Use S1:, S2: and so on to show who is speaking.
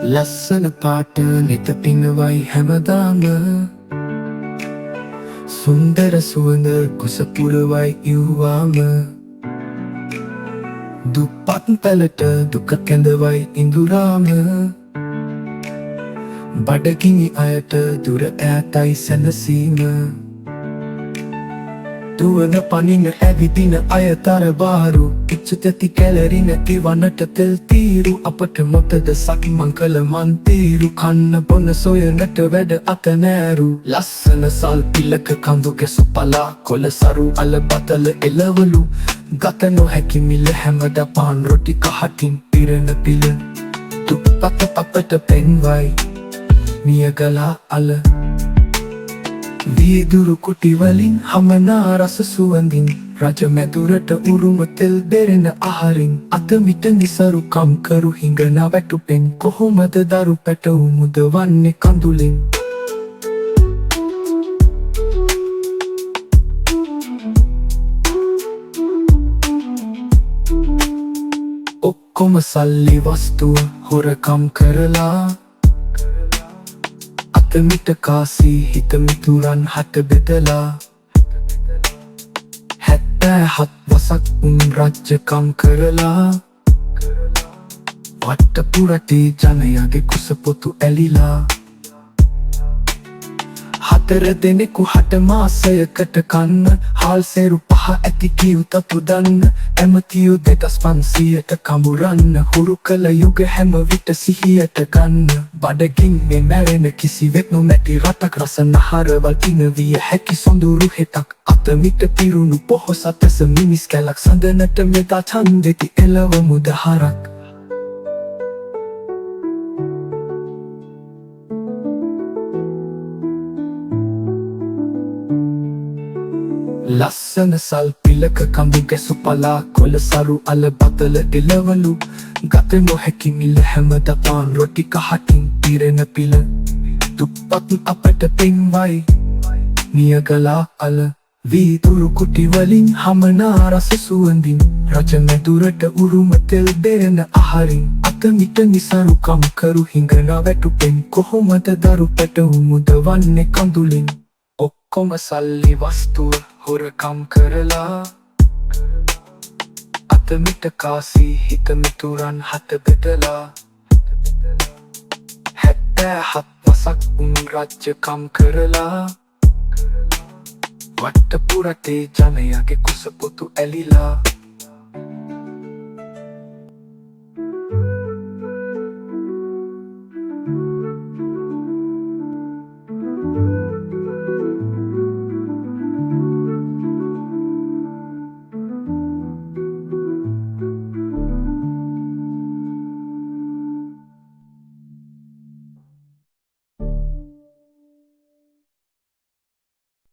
S1: ලස්සන පාට නෙත පිනවයි හැමදාම සුන්දර සුවඳ කුස පුරවයි ඉව්වාම දුප්පත් පැලට දුක කැඳවයි ඉඳුරාම බඩගිනි අයට දුර ඈතයි සැනසීම දුවන පනින ඇවිදින අයතර බාරු ඉච්චතැති කැලරින ඉවනට තෙල් තීරු අපට මොතද සකිමං කළ මන්තීරු කන්න බොන සොයනට වැඩ අත නෑරු ලස්සන සල් පිලක කඳු කැසු පලා කොළ සරු අල බතල එලවලු ගත නොහැකි මිල හැමද පාන් රොටි කහටින් පිරෙන පිල දුප්පත් අපට පෙන්වයි නියගලා අල වීදුරු කුටිවලින් හමනා රස සුවඳින් රජ මැදුරට උරුම තෙල් දෙරෙන අහරින් අතමිට නිසරු කම්කරු හිඟන වැටුපෙන් කොහොමද දරු පැටවු මුදවන්නේ කඳුලින් ඔක්කොම සල්ලි වස්තුව හොරකම් කරලා අතමිට කාසී හිතමිතුරන් හට බෙදලා 77 වසක් උන් රජ්‍යකම් කරලා වට්ටපුරටේ ජනයාගේ කුසපොතු ඇලිලා 4 දෙනෙකු 8 මාසයකට කන්න හාල් සේරු 5 ඇති කිව් තතු දන්න ඇමතියු 2500ට කඹරන්න හුරු කළ යුග හැම විට සිහියට ගන්න බඩගින් මේ මැරෙන කිසිවෙක් නොමැති රටක් රස නහරවල් ඉනවිය හැකි සොඳුරු හෙතක් අතමිට පිරුණු පොහොසතස මිනිස් කැලක් සඳනට මෙතා ඡන්දෙති එලව මුදහරක් ලස්සන සල් පිලක කඳු කැසු පලා කොළ සරු අල බතල එලවලු ගත නොහැකි මිල හැමද පාන් රොටි කහටින් පිරෙන පිල දුප්පත් අපට පෙන්වයි නියගලා අල වීදුරු කුටිවලින් හමනා රස සුවඳින් රජ මැදුරට උරුම තෙල් දෙරෙන අහරින් අතමිට නිසරු කම්කරු හිඟන වැටුපෙන් කොහොමද දරු පැටවු මුදවන්නේ කඳුලින් ඔක්කොම සල්ලි වස්තුව හොරකම් කරලා අතමිට කාසී හිතමිතුරන් හට බෙදලා 77 වසක් උන් රජ්‍යකම් කරලා වට්ටපුරටේ ජනයාගේ කුසපොතු ඇලිලා